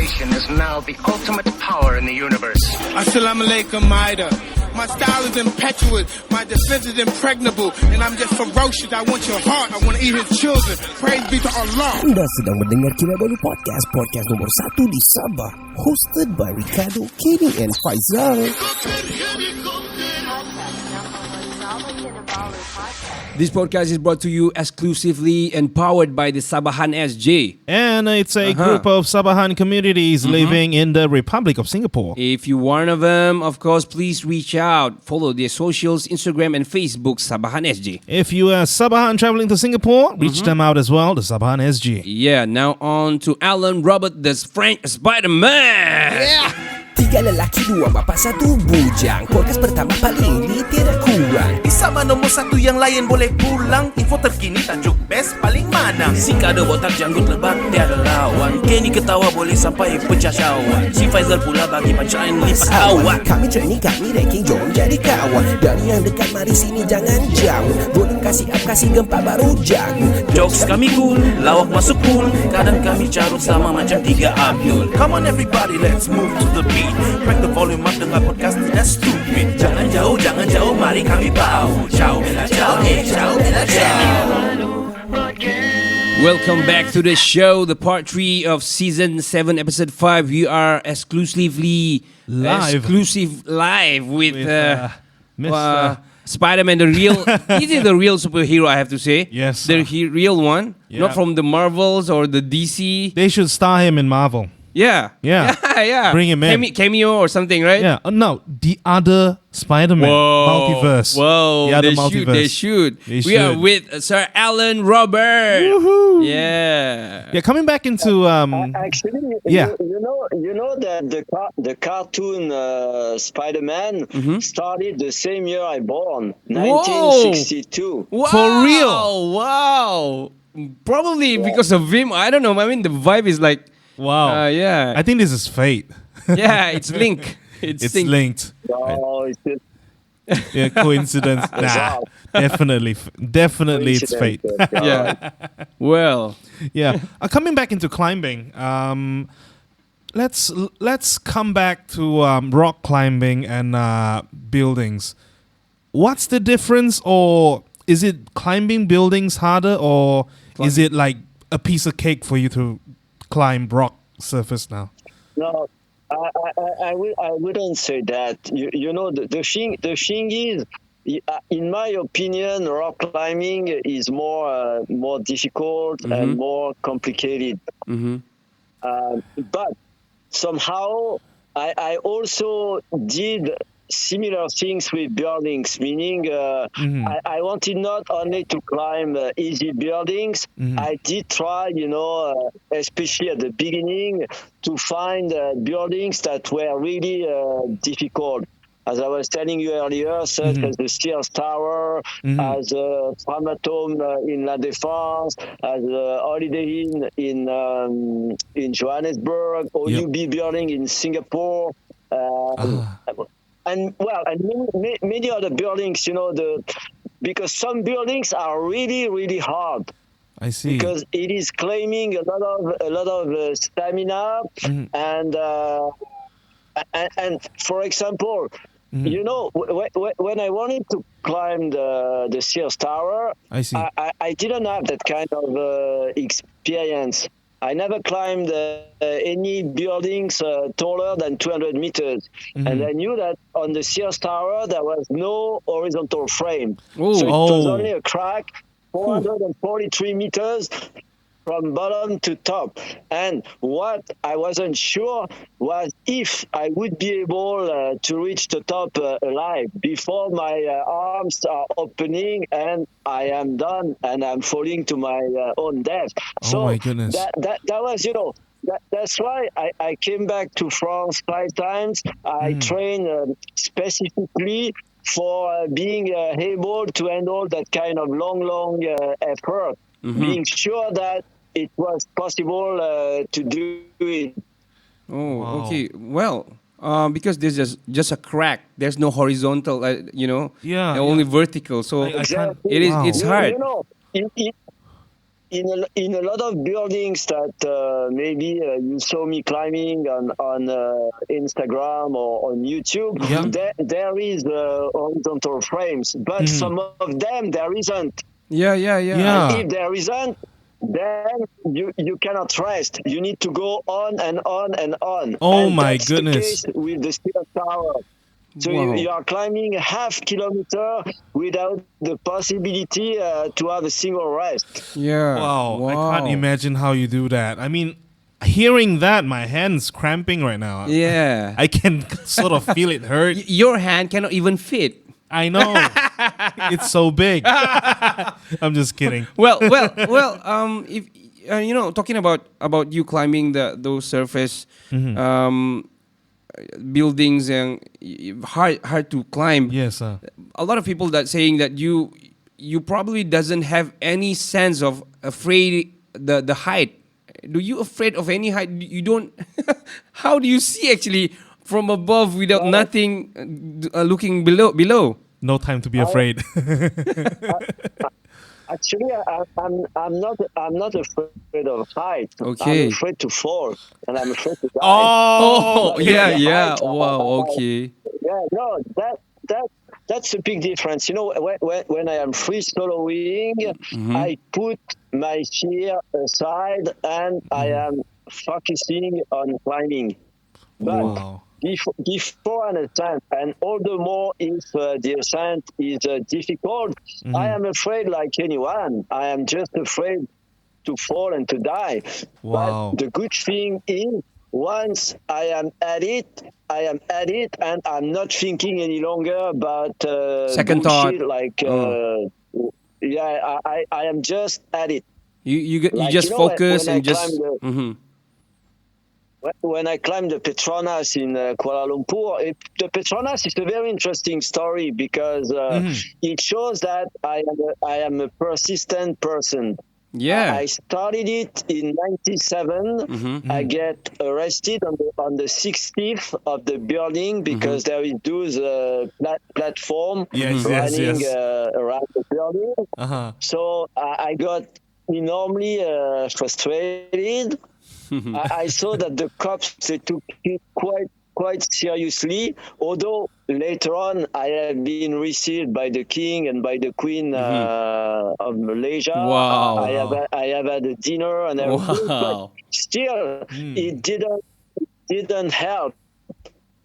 meditation is now the ultimate power in the universe. Assalamu alaikum, Maida. My style is impetuous, my defense is impregnable, and I'm just ferocious. I want your heart, I want to eat his children. Praise be to Allah. Anda sedang mendengar Kinabalu Podcast, podcast nomor 1 di Sabah, hosted by Ricardo, Kenny and Faizal. This podcast is brought to you exclusively and powered by the Sabahan Sg. And it's a group of Sabahan Communities living in the Republic of Singapore. If you're one of them, of course, please reach out. Follow their socials, Instagram and Facebook, Sabahan Sg. If you are Sabahan traveling to Singapore, reach them out as well, the Sabahan Sg. Yeah, now on to Alain, Robert, the French Spider-Man. Yeah! 3 lelaki, 2 bapa, 1 bujang. Podcast pertama paling lit, tiada kurang. Di Sabah nombor 1 yang lain boleh pulang. Info terkini tajuk best paling mana. Si Kado botak janggut lebat tiada lawan. Kenny ketawa boleh sampai pecah syawak. Si Faizal pula bagi punchline lipat awak. Kami training, kami ranking, jom jadi kawan. Dari yang dekat mari sini jangan jauh. Volume kasih up, kasih gempa baru jago. Jokes kami cool, lawak masuk pool. Kadang kami carut sama macam 3 Abdul. Come on everybody, let's move to the beat. Crack the volume up, dengar podcast tidak stupid. Jangan jauh, mari kami bau. Ciao, bella ciao, ciao, bella ciao. Welcome back to the show, the part 3 of season 7, episode 5. We are exclusively live with Mr. Spider-Man, the real. He is the real superhero, I have to say. Yes. The real one, Yeah. not from the Marvels or the DC. They should star him in Marvel. Yeah. Yeah. Yeah. Bring him in. Cameo or something, right? Yeah. No, the other Spider-Man multiverse. Whoa. The other They multiverse. should. They We are should. with Sir Alain Robert. Woohoo. Yeah. Yeah, coming back into Actually, yeah. you know that the cartoon Spider-Man started the same year I born, 1962. Wow. For real? Wow. Probably because of him. I don't know. I mean, the vibe is like, Wow. yeah. I think this is fate. Yeah, it's linked. It's linked. Oh, it's just Yeah, coincidence. Nah, definitely it's fate. Yeah. Well. Yeah. Coming back into climbing, let's come back to rock climbing and buildings. What's the difference, or is it climbing buildings harder, or is it like a piece of cake for you to climb rock surface now? no. I wouldn't say that. You know the thing is, in my opinion, rock climbing is more difficult and more complicated. But somehow I also did similar things with buildings, meaning I wanted not only to climb easy buildings. I did try, especially at the beginning, to find buildings that were really difficult. As I was telling you earlier, such as the Sears Tower, as Framatome in La Défense, as Holiday Inn in Johannesburg, or UB building in Singapore. And many other buildings, because some buildings are really, really hard. I see. Because it is claiming a lot of stamina, and for example, when I wanted to climb the Sears Tower, I see. I didn't have that kind of experience. I never climbed any buildings taller than 200 meters. And I knew that on the Sears Tower, there was no horizontal frame. Ooh. So it was only a crack, 443 meters from bottom to top. And what I wasn't sure was if I would be able to reach the top alive before my arms are opening and I am done and I'm falling to my own death. Oh my goodness. That was, that's why I came back to France 5 times. I trained specifically for being able to handle that kind of long effort, being sure that it was possible to do it. Oh, Wow. okay. Well, because there's just a crack. There's no horizontal, Yeah, only vertical. So I can't. Exactly. it is. Wow. It's hard. in a lot of buildings that maybe you saw me climbing on Instagram or on YouTube, there is horizontal frames, but some of them there isn't. Yeah. And if there isn't, then you cannot rest. You need to go on and on and on. Oh and my that's goodness! The case with the steel tower. So Wow. you are climbing a half kilometer without the possibility to have a single rest. Yeah. Wow, I can't imagine how you do that. I mean, hearing that, my hand's cramping right now. Yeah. I can sort of feel it hurt. Your hand cannot even fit. I know. It's so big. I'm just kidding. Well. If talking about you climbing those surface buildings and hard to climb. Yes, A lot of people that saying that you probably doesn't have any sense of afraid the height. Do you afraid of any height? You don't. How do you see actually from above without nothing looking below? no time to be afraid. Actually, I'm not afraid of height. Okay. I'm afraid to fall, and I'm afraid to die. Oh, yeah. Height, Wow. Okay. Yeah, no, that's a big difference. You know, when I am free soloing, I put my fear aside and I am focusing on climbing. But Wow. before an ascent, and all the more if the ascent is difficult, I am afraid like anyone. I am just afraid to fall and to die. Wow. But the good thing is, once I am at it, and I'm not thinking any longer about Second bullshit, thought. like I am just at it. You Like, just you know, focus when I and just. climb Mhm. When I climbed the Petronas in Kuala Lumpur, the Petronas is a very interesting story because it shows that I am a persistent person. Yeah. I started it in '97. I get arrested on the 60th of the building because there is those platform Yes, running yes. around the building. So I got enormously frustrated. I saw that the cops, they took it quite seriously, although later on I have been received by the king and by the queen of Malaysia. Wow. I have had a dinner and everything, but Wow. still it didn't help.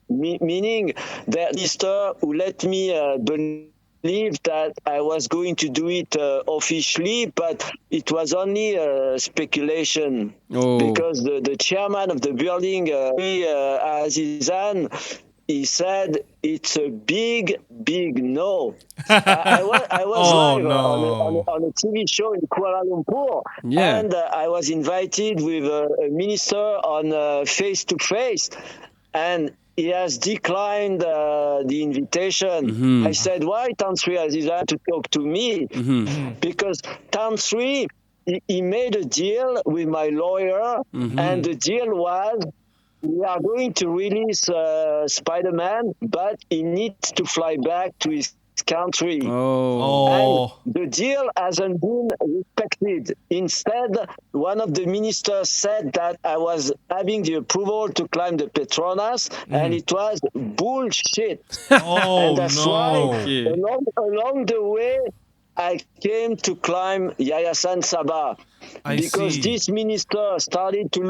Meaning the minister who let me believe that I was going to do it officially, but it was only speculation. Oh. Because the chairman of the building, Azizan, he said it's a big no. I was live on a TV show in Kuala Lumpur, and I was invited with a minister on face-to-face, and he has declined the invitation. I said, why Tan Sri Azizan to talk to me? Because Tan Sri, he made a deal with my lawyer, and the deal was, we are going to release Spider-Man, but he needs to fly back to his country. And the deal hasn't been respected. Instead, one of the ministers said that I was having the approval to climb the Petronas, and it was bullshit. And that's why along the way, I came to climb Yayasan Sabah. Because this minister started to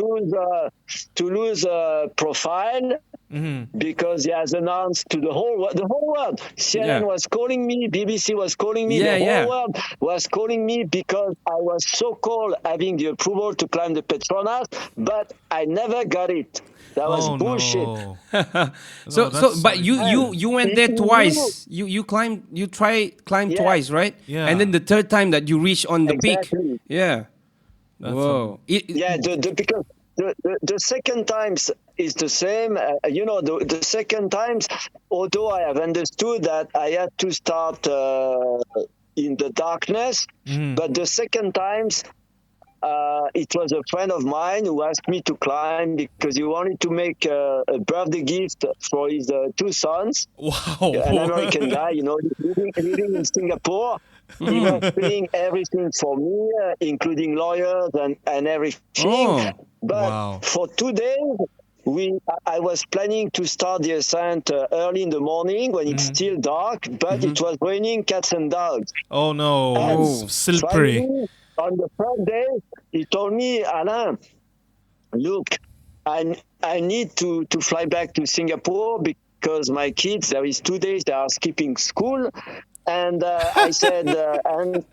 lose profile, because he has announced to the whole world. CNN was calling me, BBC was calling me, the whole world was calling me because I was so-called having the approval to climb the Petronas, but I never got it. That was bullshit. But you went there twice. You climbed twice, right? Yeah. And then the third time that you reached on the peak. Yeah. Whoa. Because the second times is the same. The second times, although I have understood that I had to start in the darkness, but the second times, it was a friend of mine who asked me to climb because he wanted to make a birthday gift for his two sons. Wow. An American guy, living in Singapore. He was paying everything for me, including lawyers and everything. Oh, But wow. for 2 days, I was planning to start the ascent early in the morning when it's still dark, but it was raining cats and dogs. Oh no, And it's slippery. finally, on the third day, he told me, Alain, look, I need to fly back to Singapore because my kids, there is 2 days they are skipping school. And I said, and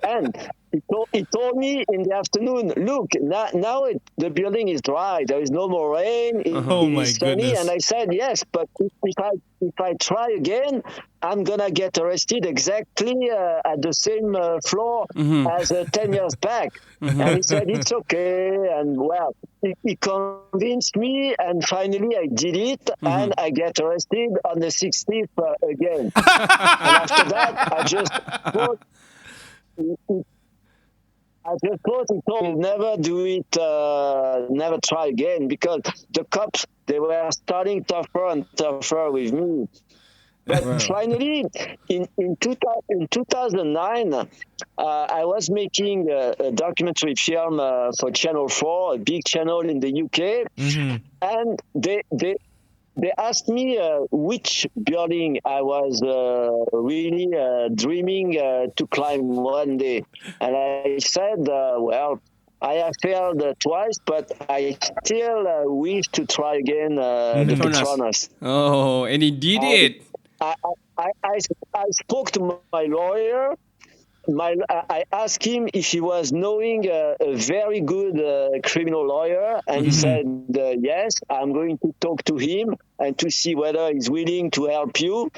he told me in the afternoon, look, now the building is dry. There is no more rain. Oh It my is sunny. goodness. And I said, yes, but if I try again, I'm going to get arrested exactly at the same floor as 10 years back. And he said, it's okay. And well, he convinced me. And finally, I did it. And I get arrested on the 16th again. And after that, I just thought he told me never do it, never try again, because the cops, they were starting tougher and tougher with me. But finally, in 2009, I was making a documentary film for Channel 4, a big channel in the UK, and they asked me which building I was really dreaming to climb one day. And I said, well, I have failed twice, but I still wish to try again the Petronas. Oh, and he did it. I spoke to my lawyer. I asked him if he was knowing a very good criminal lawyer, and he said, yes, I'm going to talk to him and to see whether he's willing to help you.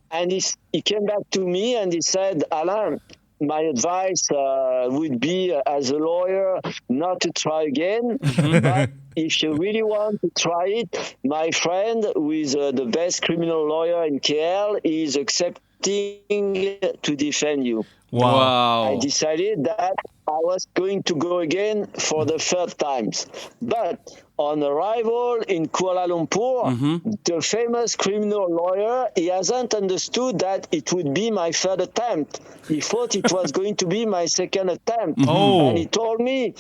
And he came back to me and he said, Alain, my advice would be, as a lawyer, not to try again. But if you really want to try it, my friend, who is the best criminal lawyer in KL, is accepting to defend you. Wow. I decided that I was going to go again for the third time. But on arrival in Kuala Lumpur, the famous criminal lawyer, he hasn't understood that it would be my third attempt. He thought it was going to be my second attempt. Oh. And he told me,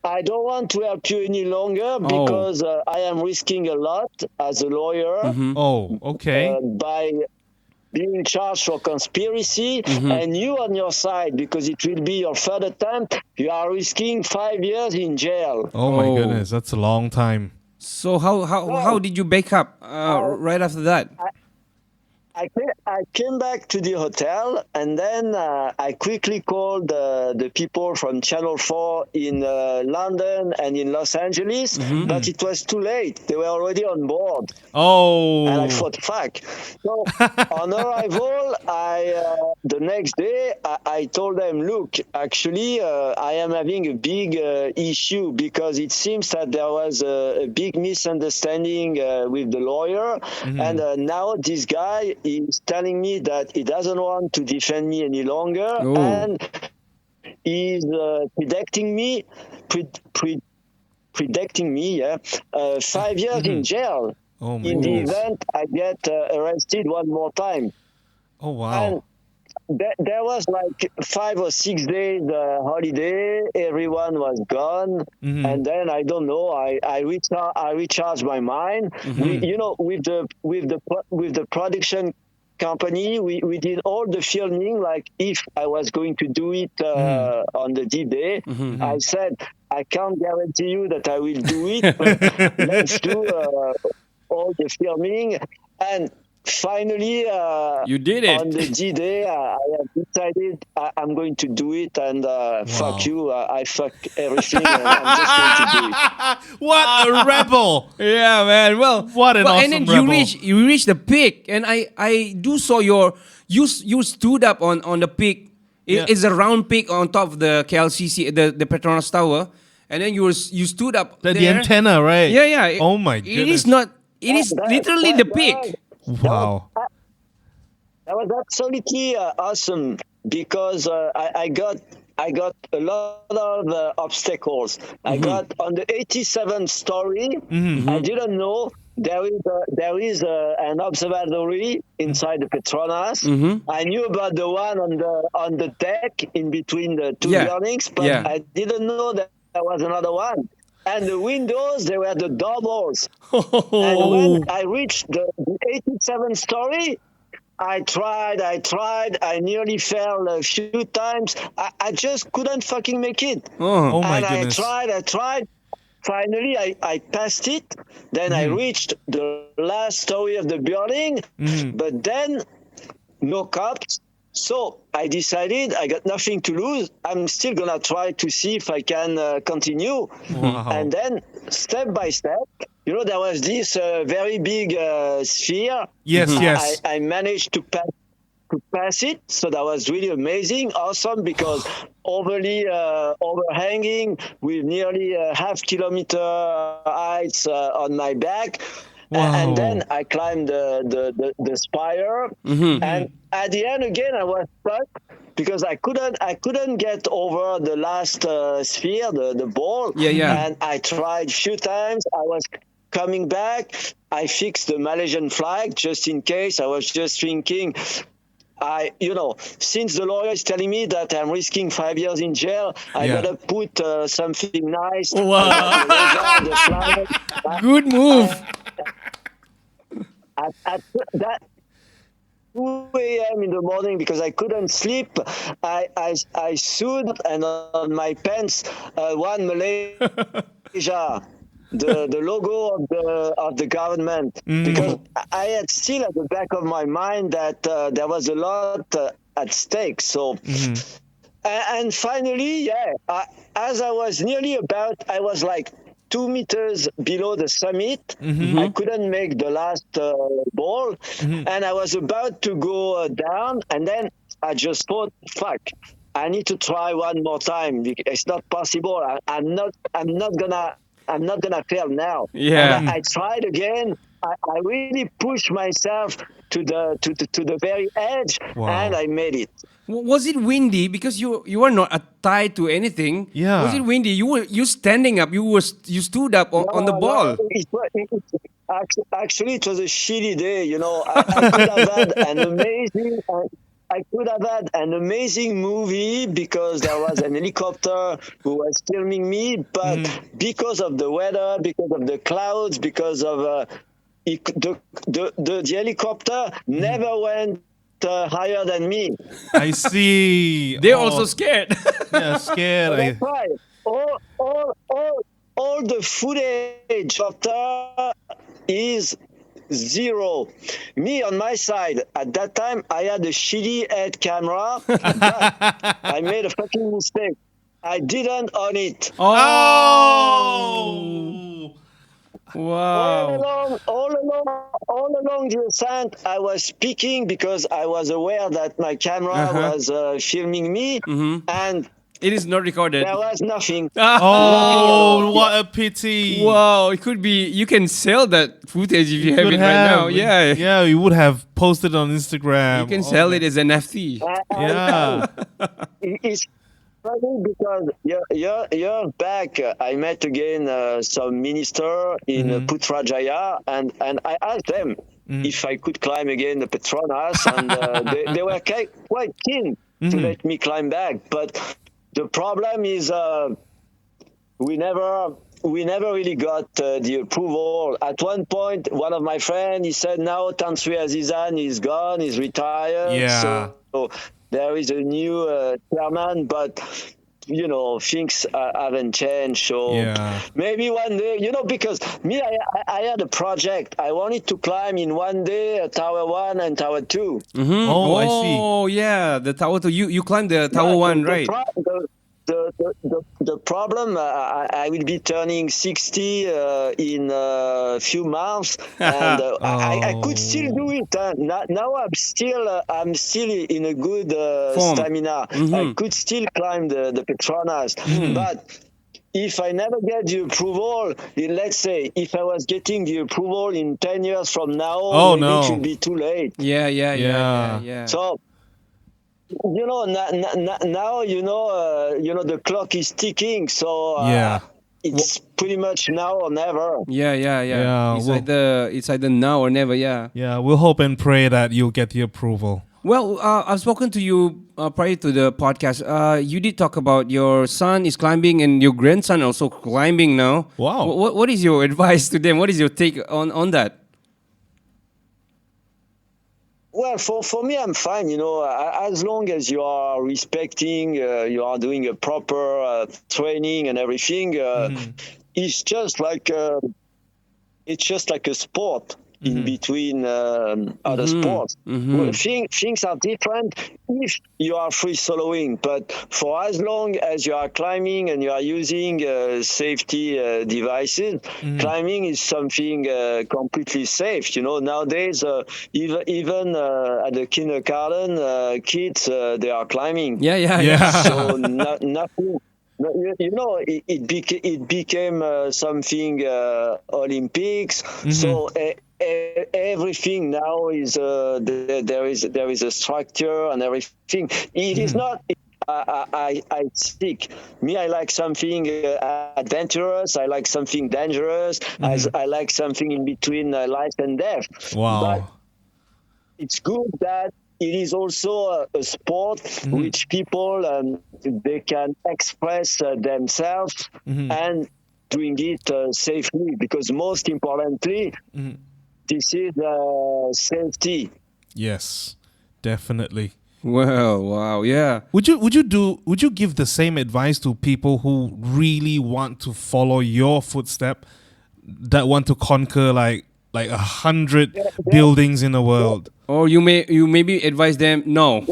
I don't want to help you any longer because I am risking a lot as a lawyer Oh, okay. by being charged for conspiracy, and you on your side, because it will be your third attempt, you are risking 5 years in jail. Oh my goodness, that's a long time. So how did you back up right after that? I came back to the hotel, and then I quickly called the people from Channel 4 in London and in Los Angeles, but it was too late. They were already on board. Oh. And I thought, fuck. So on arrival, the next day, I told them, look, actually, I am having a big issue, because it seems that there was a big misunderstanding with the lawyer. And now this guy is telling me that he doesn't want to defend me any longer. And he's predicting me 5 years in jail. Oh my in the goodness. event I get arrested one more time. Oh wow. And there was like 5 or 6 days holiday. Everyone was gone, and then I don't know. I recharged my mind. With the production company, we did all the filming. Like if I was going to do it on the D-Day, I said I can't guarantee you that I will do it, but let's do all the filming. And finally, you did it. on the D-Day, I have decided I'm going to do it, and fuck you, I fuck everything, and I'm just going to do it. What a rebel! Yeah, man. Well, What an awesome and then rebel. you reach the peak, and I do saw you stood up on the peak. It's a round peak on top of the KLCC, the Petronas Tower, and then you stood up The there. antenna, right? Yeah. Oh my It goodness. is not. It is literally the peak. Wow. That was absolutely awesome, because I got a lot of obstacles. I got on the 87th story. I didn't know there is an observatory inside the Petronas. I knew about the one on the deck in between the two buildings, but I didn't know that there was another one. And the windows, they were the doubles. And when I reached the 87th story, I tried, I nearly fell a few times. I just couldn't fucking make it. Oh my and goodness. I tried. Finally, I passed it. Then I reached the last story of the building, but then no cops. So I decided I got nothing to lose. I'm still going to try to see if I can continue. Wow. And then step by step, there was this very big sphere. Yes. I managed to pass it. So that was really amazing, awesome, because overhanging with nearly a half-kilometer heights on my back. Wow. And then I climbed the spire, and at the end again I was stuck because I couldn't get over the last sphere, the ball. And I tried a few times. I was coming back. I fixed the Malaysian flag just in case. I was just thinking, since the lawyer is telling me that I'm risking 5 years in jail, I gotta put something nice. Wow. The flag. Good move. At that 2 a.m. in the morning, because I couldn't sleep, I sewed and on my pants one Malaysia, the logo of the government, because I had still at the back of my mind that there was a lot at stake. So. And finally, as I was I was like 2 meters below the summit. I couldn't make the last ball, and I was about to go down, and then I just thought, fuck, I need to try one more time. It's not possible. I'm not gonna fail now. And I tried again. I really pushed myself to the very edge, and I made it. Was it windy? Because you were not tied to anything. Yeah. Was it windy? You standing up. You stood up on the ball. Actually, it was a shitty day. I could have had an amazing movie because there was an helicopter who was filming me, but because of the weather, because of the clouds, because of the helicopter never went higher than me. I see. They're also scared. Yeah, scared. That's right. All the footage of that is zero. Me on my side, at that time, I had a shitty head camera, but I made a fucking mistake. I didn't own it. Oh! Wow. All along the ascent, I was speaking because I was aware that my camera was filming me, and it is not recorded. there was nothing. Oh, what a pity. Wow, it could be. You can sell that footage if you have it right now. Yeah. Yeah, you would have posted on Instagram. You can sell it as an NFT. Yeah. It's funny because years back, I met again some minister in Putrajaya, and I asked them if I could climb again the Petronas, and they were quite keen to let me climb back. But the problem is we never really got the approval. At one point, one of my friends, he said, now Tansri Azizan is gone, he's retired. Yeah. So there is a new chairman, but, things haven't changed. So maybe one day, because me, I had a project. I wanted to climb in one day Tower 1 and Tower 2. Oh, I see. Oh, yeah, the Tower 2. You climbed the Tower 1, right? The problem, I will be turning 60 in a few months, and I could still do it. Now I'm still in a good stamina. I could still climb the Petronas, but if I never get the approval, let's say if I was getting the approval in 10 years from now, maybe it will be too late. Yeah. So. Now the clock is ticking. So it's pretty much now or never. Yeah. Yeah, It's either now or never. Yeah. Yeah, we'll hope and pray that you'll get the approval. Well, I've spoken to you prior to the podcast. You did talk about your son is climbing and your grandson also climbing now. Wow. What is your advice to them? What is your take on that? Well, for me, I'm fine. As long as you are respecting, you are doing a proper training and everything. It's just like a sport in between other sports. Well, things are different if you are free soloing, but for as long as you are climbing and you are using safety devices, climbing is something completely safe. Nowadays, even at the kindergarten, kids, they are climbing. Yeah. So nothing. It became something Olympics. So everything now is there is a structure and everything. It is not. I stick. Me, I like something adventurous. I like something dangerous. I like something in between life and death. Wow. But it's good that it is also a sport which people they can express themselves and doing it safely, because most importantly, this is safety. Yes, definitely. Well, wow, yeah. Would you give the same advice to people who really want to follow your footstep, that want to conquer like 100 buildings in the world? Or you maybe advise them no.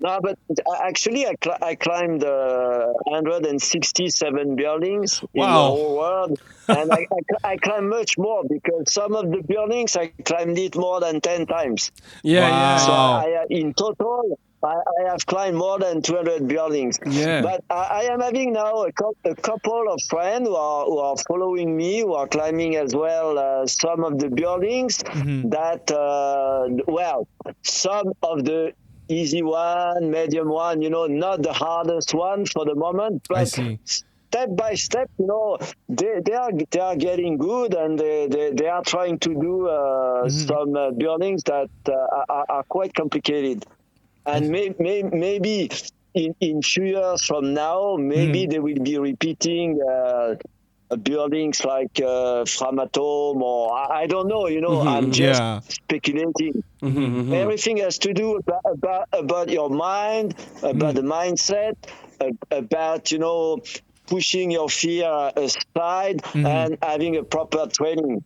No, but actually, I climbed 167 buildings in the whole world, and I climbed much more, because some of the buildings I climbed it more than 10 times. Yeah. So in total, I have climbed more than 200 buildings. Yeah. But I am having now a couple of friends who are following me, who are climbing as well some of the buildings that, some of the easy one, medium one, not the hardest one for the moment, but I see. step by step, they are getting good, and they are trying to do some buildings that are quite complicated. And maybe in few years from now, maybe they will be repeating buildings like Framatome, or I don't know. I'm just speculating. Everything has to do about your mind, about the mindset, about pushing your fear aside and having a proper training.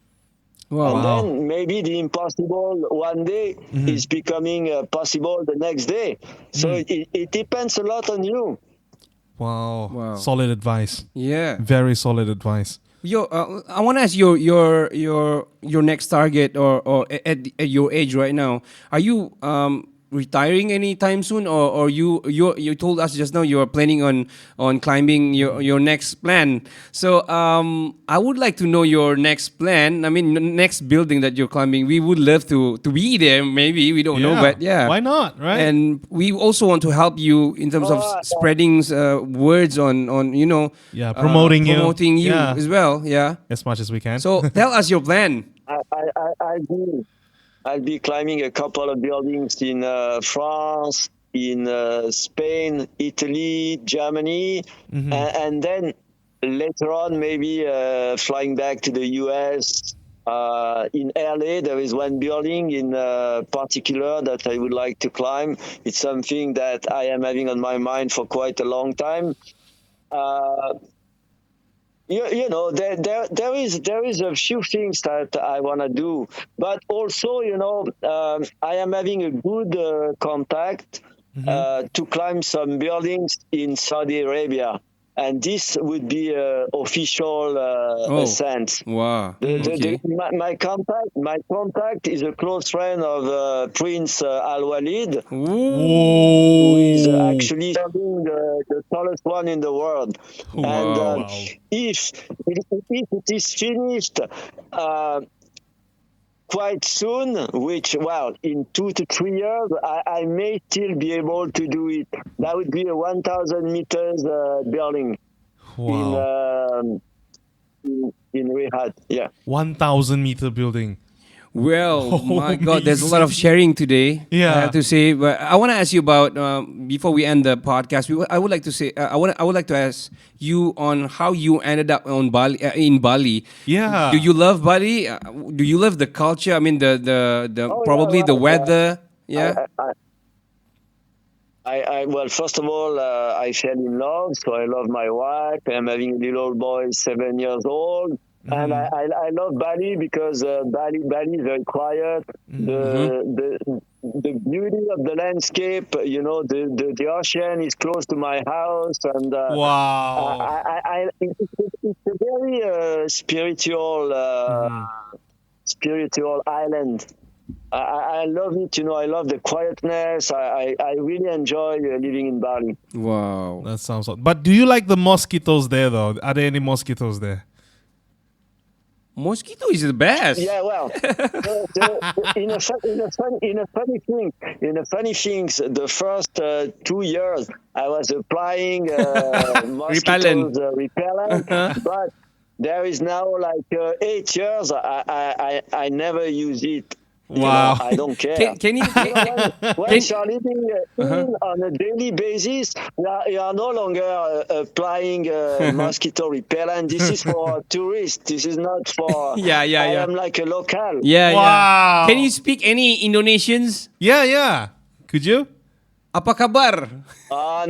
And then maybe the impossible one day is becoming possible the next day. So it depends a lot on you. Wow. Solid advice. Yeah. Very solid advice. I want to ask your next target, or at your age right now. Are you retiring anytime soon, or you told us just now you are planning on climbing your next plan? So I would like to know your next plan. I mean, next building that you're climbing. We would love to be there. Maybe we don't know, but yeah, why not, right? And we also want to help you in terms of spreading words on promoting you as well. Yeah, as much as we can. So tell us your plan. I'll be climbing a couple of buildings in France, in Spain, Italy, Germany, and then later on maybe flying back to the US. In LA, there is one building in particular that I would like to climb. It's something that I am having on my mind for quite a long time. There is a few things that I want to do, but also, I am having a good contact to climb some buildings in Saudi Arabia, and this would be official ascent. Wow! My contact is a close friend of Prince Al Walid, who is actually the tallest one in the world. Wow. And if it is finished quite soon, which, in 2 to 3 years, I may still be able to do it. That would be a 1,000 meters building. Wow. in Riyadh. Yeah. 1,000-meter building. Well, my God, there's a lot of sharing today. Yeah. I have to say, but I want to ask you about before we end the podcast. I would like to say, I would like to ask you on how you ended up on Bali in Bali. Yeah. Do you love Bali? Do you love the culture? I mean, the probably the weather. Yeah. Well, first of all, I fell in love, so I love my wife. I'm having a little boy, 7 years old. And I love Bali because Bali is very quiet. The beauty of the landscape, the ocean is close to my house, and Wow. it's a very spiritual island. I love it. I love the quietness. I really enjoy living in Bali. Wow. That sounds hot. But do you like the mosquitoes there, though? Are there any mosquitoes there? Mosquito is the best. Yeah, well, in a funny thing, the first 2 years I was applying mosquitoes repellent, but there is now like 8 years I never use it. Wow. I don't care. Can you? When you're living on a daily basis, you are no longer applying mosquito repellent. This is for tourists. This is not for. I am like a local. Yeah. Wow. Can you speak any Indonesians? Yeah. Could you? Apa kabar?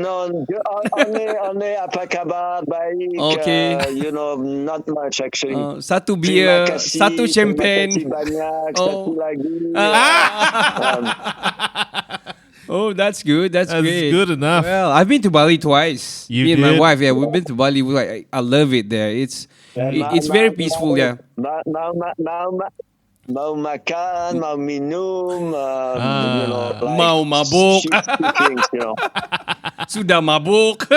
No, only apa kabar, baik. Okay. Not much actually. Satu beer, Terima kasih, satu champagne. terima kasih banyak, satu lagi. Oh, that's good. That's great. good enough. Well, I've been to Bali twice. You Me and my did? wife, we've been to Bali. I love it there. It's very peaceful. Yeah. Mau makan, mau minum, Mau mabuk. shitty things, Sudah mabuk.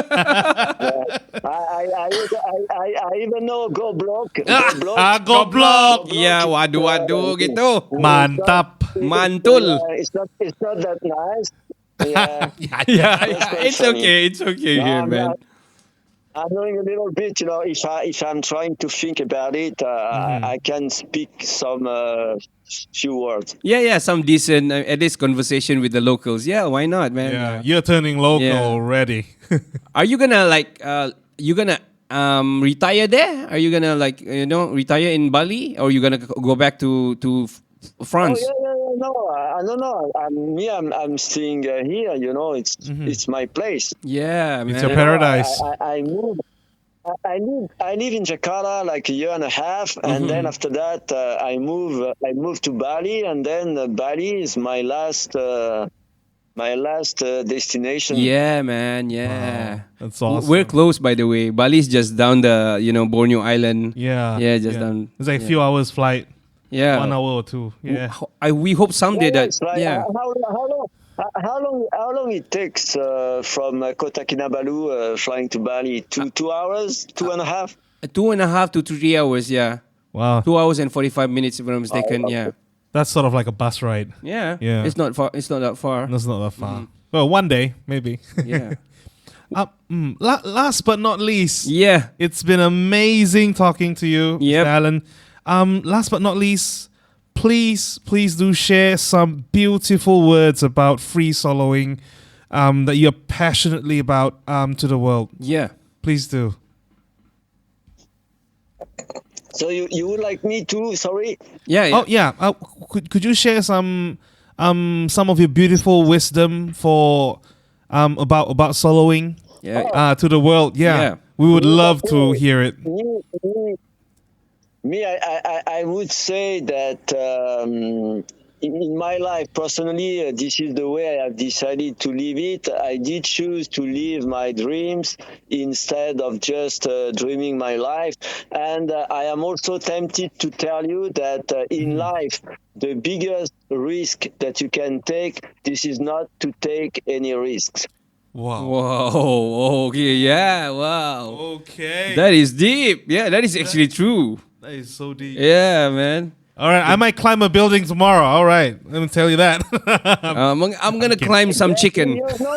I even know go block. Goblok. Ya, waduh gitu. Mantap. Mantul. It's not that nice. Yeah. Yeah. It's okay. It's okay here, man. I'm knowing a little bit, if I'm trying to think about it, I can speak some few words. Yeah. Some decent at least conversation with the locals. Yeah, why not, man? Yeah, you're turning local Yeah. already. Are you gonna retire there? Are you gonna retire in Bali, or are you gonna go back to France? Oh, yeah. No. I'm staying here. It's my place. Yeah, man. It's your paradise. I moved. I live in Jakarta like a year and a half, and then after that I moved to Bali, and then Bali is my last destination. Yeah, man. Yeah. That's awesome. We're close, by the way. Bali's just down the Borneo Island. Yeah. Just down. It's like a few hours flight. Yeah. 1 hour or two. Yeah. We hope someday that. Yes, like, Yeah. How long it takes from Kota Kinabalu flying to Bali? 2 hours, 2.5. 2.5 to 3 hours. Yeah. Wow. 2 hours and 45 minutes, if I'm not mistaken. Yeah. That's sort of like a bus ride. Yeah. Yeah. It's not far. It's not that far. That's not that far. Well, one day, maybe. Yeah. Last but not least, Yeah. it's been amazing talking to you, Yep. Mr. Alan. Last but not least, please do share some beautiful words about free soloing that you're passionately about to the world. Yeah. Please do. So you would like me to? Sorry. Yeah. Oh yeah. Could you share some of your beautiful wisdom for about soloing to the world? Yeah. We would love to hear it. I would say that in my life personally, this is the way I have decided to live it. I did choose to live my dreams instead of just dreaming my life. And I am also tempted to tell you that in life, the biggest risk that you can take, this is not to take any risks. Wow. Whoa. Okay. Yeah. Wow. Okay. That is deep. Yeah. That is actually true. That is so deep. Yeah, man. All right, I might climb a building tomorrow. All right, let me tell you that. I'm gonna climb some chicken. Guys,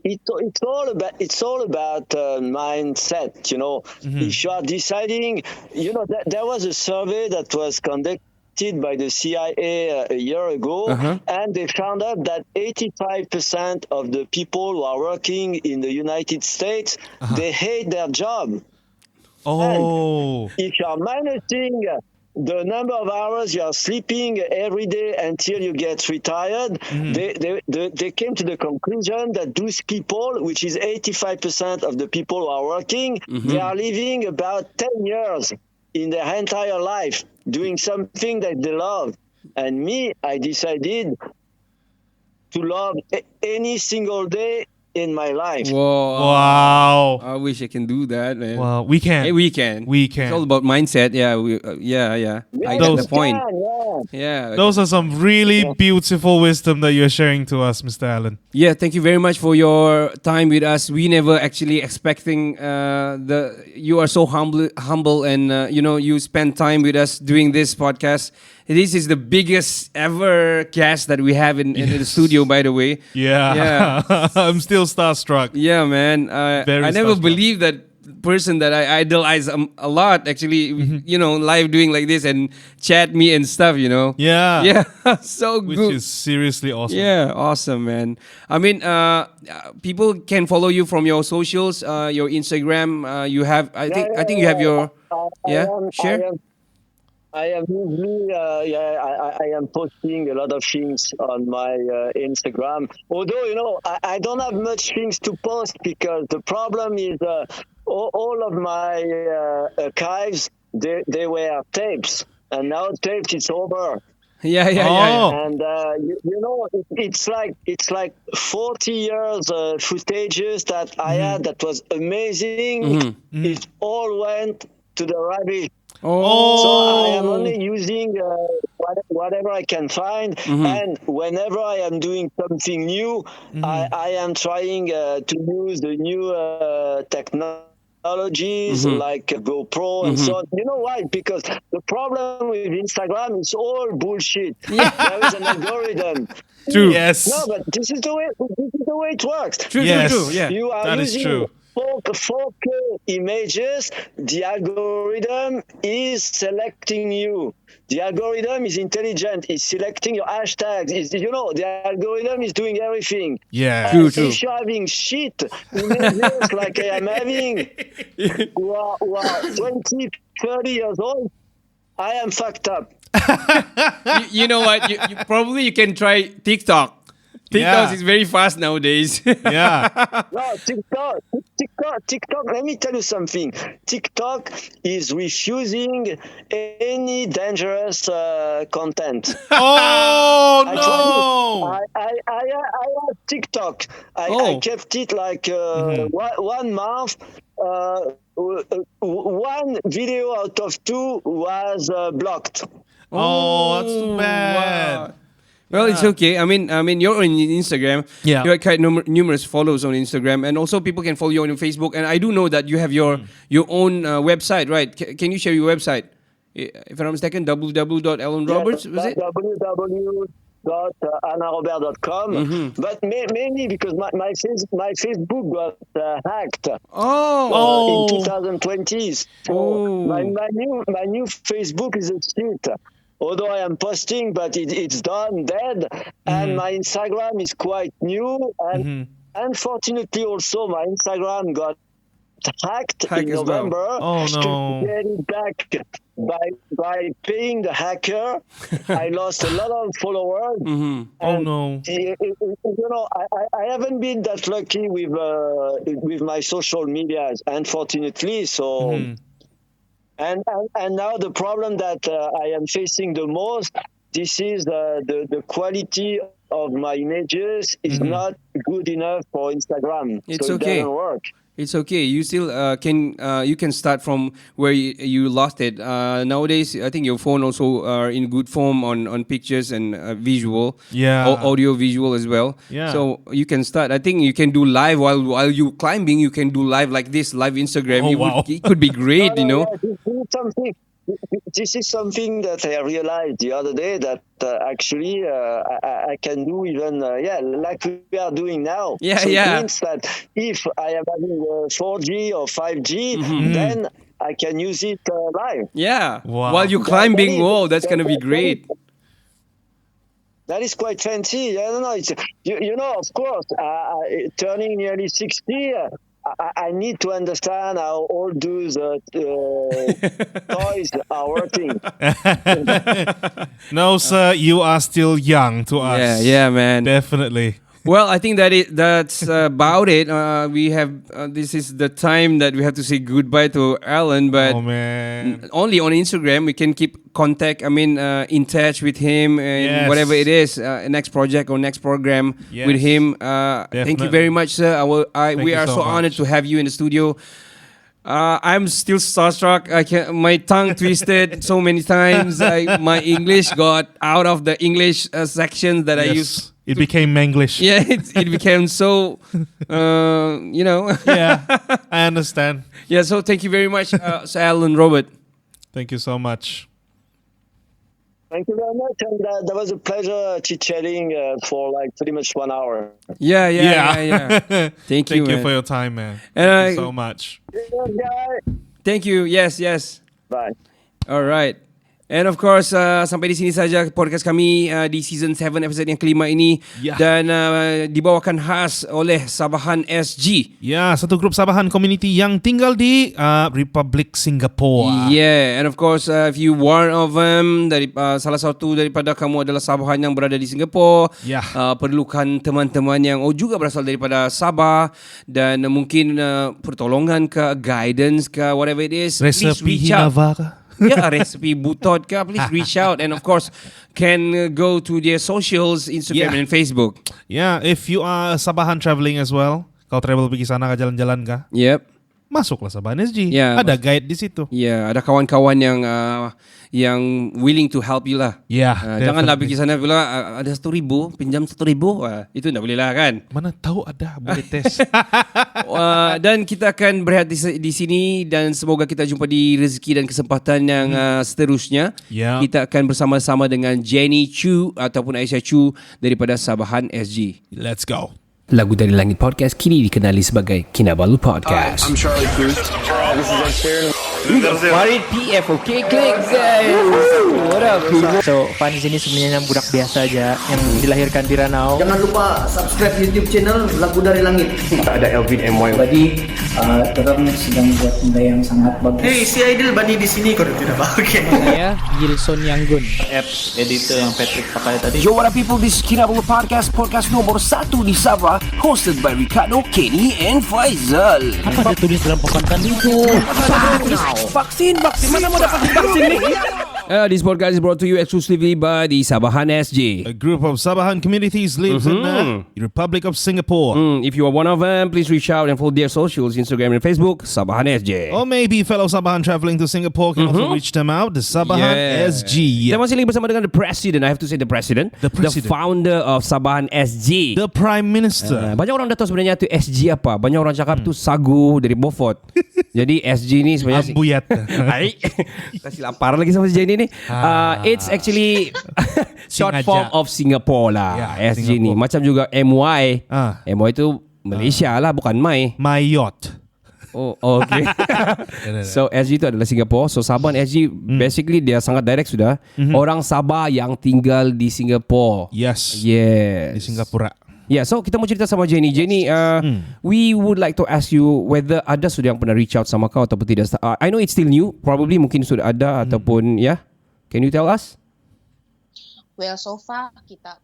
it's all about mindset. You know, if you are deciding, you know, there was a survey that was conducted by the CIA a year ago, and they found out that 85% of the people who are working in the United States, they hate their job. Oh. And if you are minusing the number of hours you are sleeping every day until you get retired, they came to the conclusion that those people, which is 85% of the people who are working, they are living about 10 years in their entire life doing something that they love. And me, I decided to love any single day in my life. Whoa. Wow. I wish I can do that, man. Well, we can. Hey, we can. We can. It's all about mindset. Yeah, yeah. I get the point. Yeah. Those are some really beautiful wisdom that you're sharing to us, Mr. Alain. Yeah, thank you very much for your time with us. We never actually expecting you are so humble and you spend time with us doing this podcast. This is the biggest ever guest that we have in the studio, by the way. Yeah. I'm still starstruck. Yeah, man. Very I never starstruck. believed that person that I idolize a lot actually, live doing like this and chat me and stuff, Yeah. Yeah, so Which good. is seriously awesome. Yeah, awesome, man. I mean, people can follow you from your socials, your Instagram. You have, I think you have your, share. I am usually, I am posting a lot of things on my Instagram. Although, I don't have much things to post because the problem is all of my archives, they were tapes. And now tapes is over. Yeah. And it's like 40 years footages that I had that was amazing. It all went to the rubbish. So I am only using whatever I can find, and whenever I am doing something new, I am trying to use the new technologies like GoPro and so on. You know why? Because the problem with Instagram is all bullshit. There is an algorithm. True. Yes. No, but this is the way it works. True. Yeah. You are That is using true. 4K images, the algorithm is selecting you. The algorithm is intelligent. It's selecting your hashtags. The algorithm is doing everything. Yeah. True. If you're having shit images like I am having, who are 20, 30 years old, I am fucked up. You know what? You probably can try TikTok. TikTok is very fast nowadays. Yeah. No, TikTok, let me tell you something. TikTok is refusing any dangerous content. Oh, I no. have TikTok. I kept it like 1 month. One video out of 2 was blocked. Oh, that's too bad. Wow. Well, it's okay. I mean, you're on Instagram. Yeah. You have quite numerous followers on Instagram, and also people can follow you on Facebook. And I do know that you have your own website, right? Can you share your website? If I'm not mistaken, www.alanroberts, was it? www.alainrobert.com. But mainly because my Facebook got hacked. In 2020s. So my new Facebook is a shit. Although I am posting, but it's done, dead. And my Instagram is quite new. And unfortunately also my Instagram got hacked in as well. November. Oh, no. To get it back by paying the hacker, I lost a lot of followers. Oh, no. I haven't been that lucky with my social medias, unfortunately. So. And now the problem that I am facing the most, this is the quality of my images is not good enough for Instagram. It's so okay. It doesn't work. It's okay. You still can start from where you lost it. Nowadays, I think your phone also are in good form on pictures and visual, audio visual as well. Yeah. So you can start. I think you can do live while you climbing. You can do live like this, live Instagram. Oh, wow. It could be great, This is this is something that I realized the other day that actually I can do even like we are doing now. Yeah, so yeah. It means that if I am having 4G or 5G, then I can use it live. Yeah. Wow. While you're climbing, whoa, that's gonna be great. That is quite fancy. I don't know. It's, you know, of course, turning nearly 60, I need to understand how all those toys are working. No, sir, you are still young to us. Yeah, yeah, man. Definitely. Well, I think that's about it. We have this is the time that we have to say goodbye to Alain, but Oh, man. only on Instagram we can keep contact. I mean, in touch with him and Yes. whatever it is, next project or next program Yes. with him. Thank you Definitely. very much, sir. We you are so so honored much. to have you in the studio. I'm still starstruck. My tongue twisted so many times. My English got out of the English section that I used. Yes. It became Manglish. Yeah, it became so, Yeah, I understand. Yeah, so thank you very much, Sir Alan Robert. Thank you so much. Thank you very much, and that was a pleasure chit-chatting for like pretty much 1 hour. Yeah. Thank you, Thank you man. for your time, man. And Thank you so much. Cheers, guys. Thank you. Yes. Bye. All right. And of course, sampai di sini saja podcast kami di season 7 episode yang kelima ini. Ya. Dan dibawakan khas oleh Sabahan Sg. Ya, satu grup Sabahan Community yang tinggal di Republik Singapura. Yeah, and of course, if you one of them, salah satu daripada kamu adalah Sabahan yang berada di Singapura, Ya. perlukan teman-teman yang juga berasal daripada Sabah dan mungkin pertolongan ke, guidance ke, whatever it is, please Resepi reach out. Hinava ke? Yeah, resepi butot ke, please reach out and of course can go to their socials, Instagram Yeah. and Facebook. Ya, if you are Sabahan traveling as well, kau travel pergi sana ke jalan-jalan kah? Yep. Masuklah Sabahan SG. Ya, Ada guide di situ. Ya, ada kawan-kawan yang willing to help you lah. Ya, Janganlah definitely. pergi sana pula ada 1,000, pinjam 1,000. Itu tak boleh lah kan. Mana tahu ada, boleh tes. Dan kita akan berehat di sini dan semoga kita jumpa di rezeki dan kesempatan yang seterusnya. Ya. Kita akan bersama-sama dengan Jenny Chu ataupun Aisyah Chu daripada Sabahan SG. Let's go. Lagu dari Langit Podcast kini dikenali sebagai Kinabalu Podcast. I'm Charlie Cruz. This is Ed Sheeran. Farid PF, okay, click guys. What up? So, Fan di sini sebenarnya budak biasa aja yang dilahirkan di Ranau. Jangan lupa subscribe YouTube channel Lagu Dari Langit. Ada Elvin MY. Jadi, orang sedang buat benda yang sangat bagus. Hey, si Aidil Bani di sini kau tidak bahagia. Saya Gilson Yanggun. Apps editor yang Patrick pakai tadi. Yo, what up people, this is Kinabalu Podcast, podcast nomor 1 di Sabah, hosted by Ricardo, Kenny and Faizal. Apa dia tulis dalam papan tadi itu? Vaksin, mana mau dapat vaksin ni? This podcast is brought to you exclusively by the Sabahan SG. A group of Sabahan Communities lives in the Republic of Singapore. If you are one of them, please reach out and follow their socials, Instagram and Facebook, Sabahan SG. Or maybe fellow Sabahan traveling to Singapore can also reach them out, the Sabahan SG. Kita masih lagi bersama dengan the president. I have to say the president. The president. The founder of Sabahan SG. The Prime Minister. Banyak orang dah tahu sebenarnya tu SG apa. Banyak orang cakap tu sagu dari Beaufort. Jadi SG ni sebenarnya Ambuyat. Hai. Kasih lapar lagi sama si Jenny ni. It's actually short Singaja. form of Singapore lah. Ya, SG ni. Singapore. Macam juga MY. Ah. MY tu Malaysia lah, bukan My. My yacht. Oh, okay. So SG itu adalah Singapore. So Sabahan SG basically dia sangat direct sudah. Orang Sabah yang tinggal di Singapore. Yes. Yes. Di Singapura. Yeah, so kita mau cerita sama Jenny. Jenny, we would like to ask you whether ada sudah yang pernah reach out sama kau ataupun tidak. I know it's still new. Probably mungkin sudah ada ataupun Can you tell us? Well, so far kita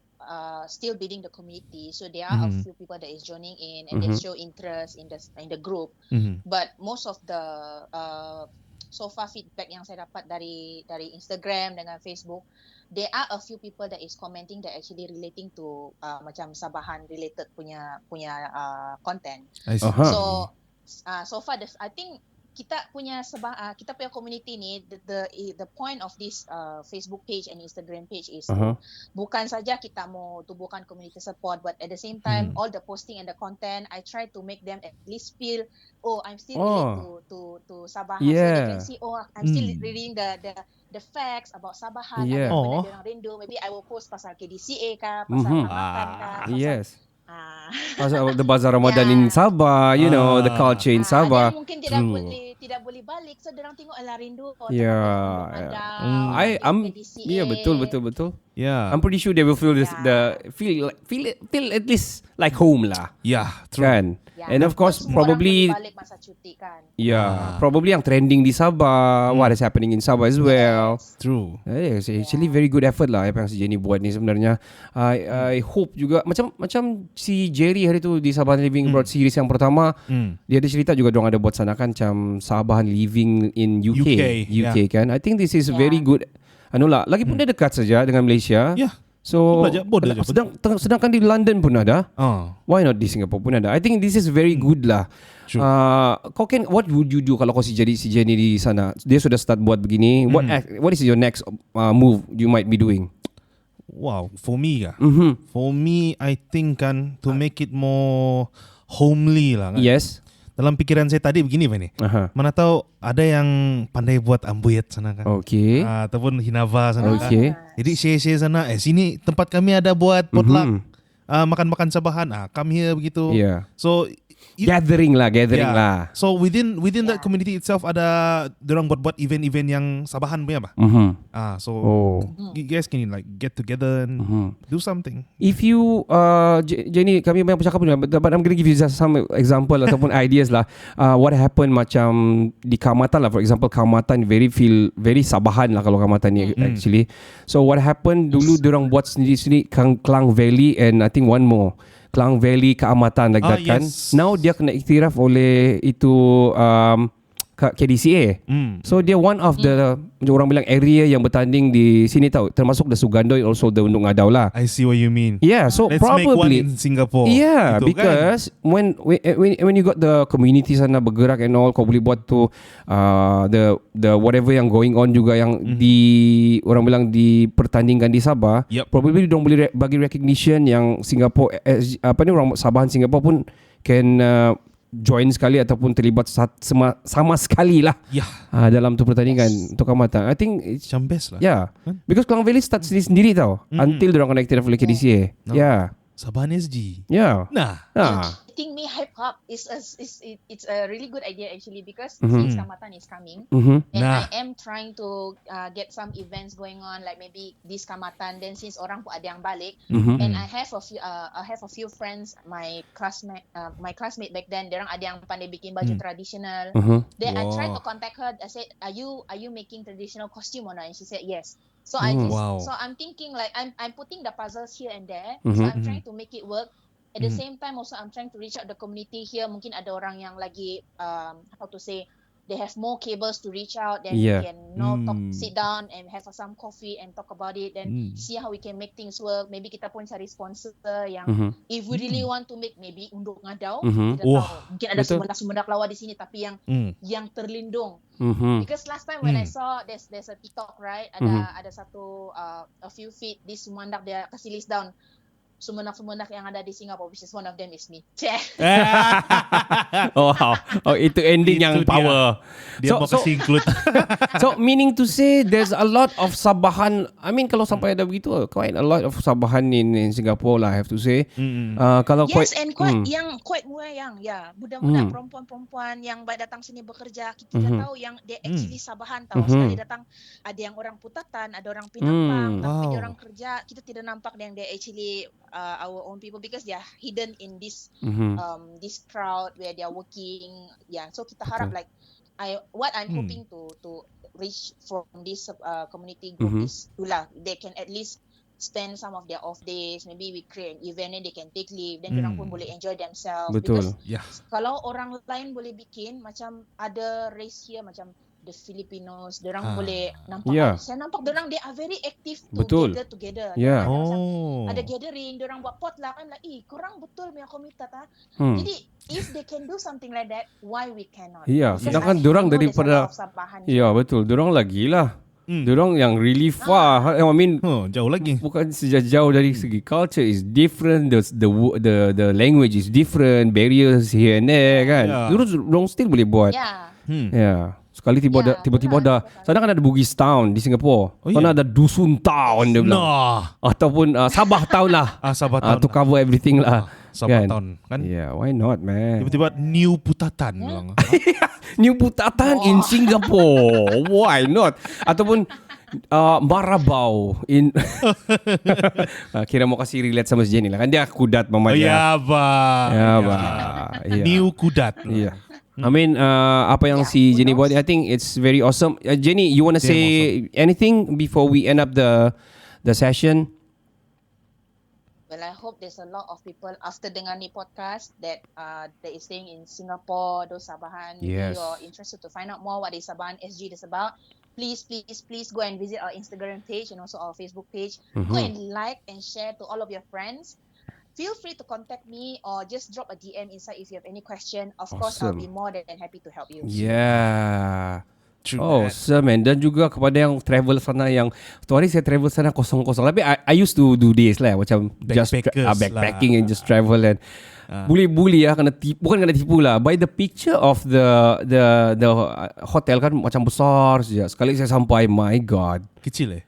still building the community, so there are a few people that is joining in and they show interest in the group. But most of the so far feedback yang saya dapat dari Instagram dengan Facebook, there are a few people that is commenting that actually relating to macam Sabahan related punya content. I see. So so far I think kita punya kita punya community ni, the point of this Facebook page and Instagram page is bukan saja kita mau tubuhkan community support, but at the same time all the posting and the content I try to make them at least feel I'm still related to Sabahan, so they can see I'm still reading the facts about Sabahan. Ada benda dia orang rindu, maybe I will post pasal KDCA kah, pasal makan kah, pasal the Bazaar Ramadan in Sabah, you know, the culture in Sabah. Dia mungkin tidak boleh balik, so dia orang tengok rindu. Betul. Yeah. I'm pretty sure they will feel this, feel at least like home lah. Yeah, true. Kan? And of course probably balik masa cuti kan. Probably yang trending di Sabah, what is happening in Sabah as well. True. It's actually very good effort lah apa yang si Jenny buat ni sebenarnya. I hope juga macam si Jerry hari tu di Sabahan Living Abroad series yang pertama, dia ada cerita juga dong ada buat sana kan macam Sabahan Living in UK kan. I think this is very good. Lagipun dia dekat saja dengan Malaysia. So sedangkan di London pun ada. Why not di Singapore pun ada? I think this is very good lah. What would you do kalau kau si Jenny di sana? Dia sudah start buat begini. What is your next move you might be doing? Wow, for me for me I think kan to make it more homely lah kan. Yes. Dalam pikiran saya tadi begini Pak ni. Mana tahu ada yang pandai buat ambuyat sana kan. Ataupun hinava sana kan. Jadi share sana, sini tempat kami ada buat potluck. Makan-makan Sabahan. Come here begitu. So gathering lah. So within that community itself ada dorang buat event-event yang Sabahan punya apa. You guys can like get together and do something. If you Jenny, kami banyak bercakap pun, but I'm going to give you just some example ataupun ideas lah. What happened macam di Kaamatan lah, for example. Kaamatan feel very Sabahan lah kalau Kaamatan ni actually. So what happened dulu dorang buat sendiri-sendiri Klang Valley and I think one more Klang Valley Keamatan like that kan. Now dia kena iktiraf oleh itu KDCA. So dia one of the orang bilang area yang bertanding di sini tahu, termasuk the Sugandoi also the Undung Adau lah. I see what you mean. So let's probably make one in Singapore. Because kan? when you got the community sana bergerak and all, kau boleh buat tu the whatever yang going on juga yang di orang bilang dipertandingkan di Sabah. Probably dong boleh bagi recognition yang Singapore orang Sabahan Singapore pun can join sekali ataupun terlibat sama sekali lah dalam tu pertandingan untuk Kaamatan. I think it's best lah. Because Klang Valley start sendiri tau until diorang connected oleh KDCA. Sabahan Sg. I think me hype up it's a really good idea actually, because since Kaamatan is coming and I am trying to get some events going on, like maybe this Kaamatan, then since orang pun ada yang balik, and I have a few friends, my classmate back then, dia orang ada yang pandai bikin baju tradisional. Then I tried to contact her. I said, are you making traditional costume or not? And she said yes. So so I'm thinking like I'm putting the puzzles here and there. So I'm trying to make it work. At the same time also I'm trying to reach out the community here. Mungkin ada orang yang lagi they have more cables to reach out, then we can sit down and have some coffee and talk about it, then see how we can make things work. Maybe kita pun cari sponsor yang if we really want to make maybe Undung Adau, kita tahu mungkin ada sumendak lawa di sini tapi yang terlindung. Because last time when I saw there's a TikTok, right, ada satu a few feet this sumendak dia kasih list down sumendak yang ada di Singapore, which is one of them is me. Itu ending yang power. Dia mau kasih include. So meaning to say there's a lot of Sabahan. I mean kalau sampai ada begitu, quite a lot of Sabahan in Singapore lah, I have to say. Kalau and quite murah yang budak-budak perempuan-perempuan yang datang sini bekerja, kita tahu yang they actually Sabahan tahu. Sekali datang ada yang orang Putatan, ada orang Pinampang, tapi dia orang kerja, kita tidak nampak yang they actually our own people, because they are hidden in this this crowd where they are working. So kita harap like what I'm hoping to reach from this community group is itulah, they can at least spend some of their off days. Maybe we create an event and they can take leave, then orang pun boleh enjoy themselves. Betul. Because kalau orang lain boleh bikin, macam ada race here macam the Filipinos, diorang boleh nampak. Yeah. Saya nampak diorang they are very active to Betul. gather together. Yeah. Ada gathering, diorang buat potluck. I'm like, korang betul punya komunitas ah. Jadi if they can do something like that, why we cannot? Ya, Because sedangkan I diorang know there's a daripada lot of Sabahan. ya betul, diorang lagi lah. Diorang yang really far. I mean, jauh lagi. Bukan jauh dari segi culture is different, the language is different, barriers here and there kan. Diorang still boleh buat. Ya. Sekali tiba-tiba ada sana kan ada Bugis Town di Singapore. Sana ada Dusun Town dia bilang. Ataupun Sabah Town lah. Sabah Town. To cover everything lah. Sabah Town kan. Yeah, why not man? Tiba-tiba New Putatan bilang. New Putatan in Singapore. Why not? Ataupun Marabau in kira mau kasih relate sama si Jenny lah kan dia kudat mama dia. Ya ba. New kudat. Yeah. I mean apa yang si Jenny buat, I think it's very awesome. Jenny, you want to say anything before we end up the session? Well, I hope there's a lot of people after dengar ni podcast that is staying in Singapore, those Sabahan. Yes. If you're interested to find out more what is Sabahan SG is about, please go and visit our Instagram page and also our Facebook page. Go and like and share to all of your friends. Feel free to contact me or just drop a DM inside if you have any question. Of course, I'll be more than happy to help you. Yeah. Awesome man. Dan juga kepada yang travel sana, yang tu hari saya travel sana kosong-kosong. Tapi I used to do this lah, macam just backpacking and just travel and bully ya, bukan kena tipu lah. By the picture of the hotel kan macam besar saja. Sekali saya sampai, my god, kecil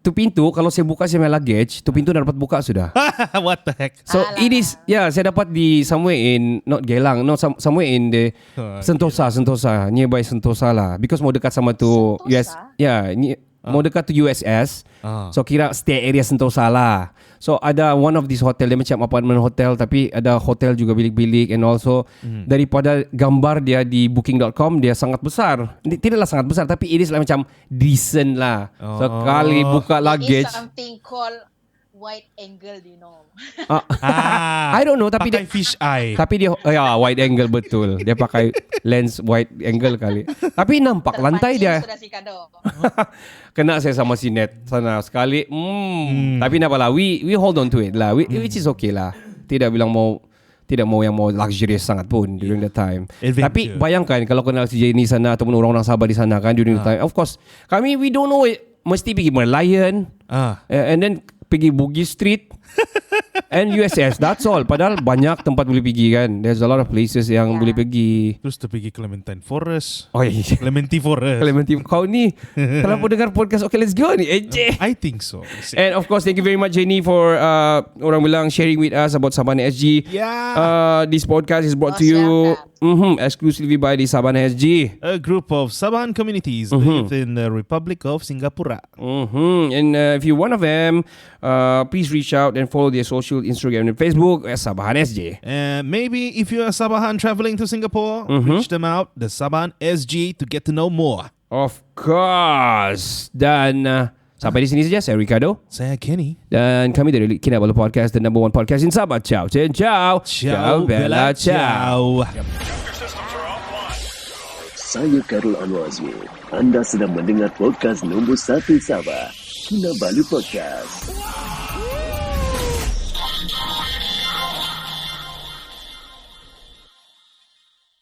tu pintu kalau saya buka saya punya luggage, tu pintu dah dapat buka sudah. What the heck? So it is, saya dapat di somewhere in not Geylang, no, somewhere in the Sentosa, nearby Sentosa lah, because mau dekat sama tu US, mau dekat tu USS. So kira stay area Sentosa lah. So ada one of this hotel, dia macam apartment hotel tapi ada hotel juga bilik-bilik, and also daripada gambar dia di booking.com dia sangat besar. Tidaklah sangat besar tapi it is lah macam decent lah. So kali buka luggage, it is something called wide angle, you know. I don't know tapi pakai fish eye. Tapi dia wide angle betul. Dia pakai lens wide angle kali. Tapi nampak lantai dia. Kena saya sama si net sana sekali. Tapi nak apalah, we hold on to it lah. Which is okay lah. Tidak mau yang mau luxurious sangat pun during the time. Adventure. Tapi bayangkan kalau kenal si Jenny sana ataupun orang-orang Sabah di sana kan during the time. Of course, kami we don't know it. Mesti pergi Merlion. And then pergi Bugis Street and USS, that's all. Padahal banyak tempat boleh pergi kan. There's a lot of places yang boleh pergi. Terus pergi Clementine Forest. Clementi Forest. Kau ni kenapa dengar podcast Okay Let's Go ni? I think so. And of course, thank you very much Jenny for orang bilang sharing with us about Sabahan SG. This podcast is brought to you exclusively by the Sabahan SG, a group of Sabahan communities based in the Republic of Singapore. And if you're one of them, please reach out and follow their social Instagram and Facebook as Sabahan SG. Maybe if you're a Sabahan traveling to Singapore, reach them out, the Sabahan SG, to get to know more. Of course. Dan sampai di sini saja. Saya Ricardo. Saya Kenny. Dan kami dari Kinabalu Podcast, the number one podcast in Sabah. Ciao. Ciao, Bella, ciao. Saya Karul Anwar Azmi. Anda sedang mendengar podcast nombor 1 Sabah, Kinabalu Podcast.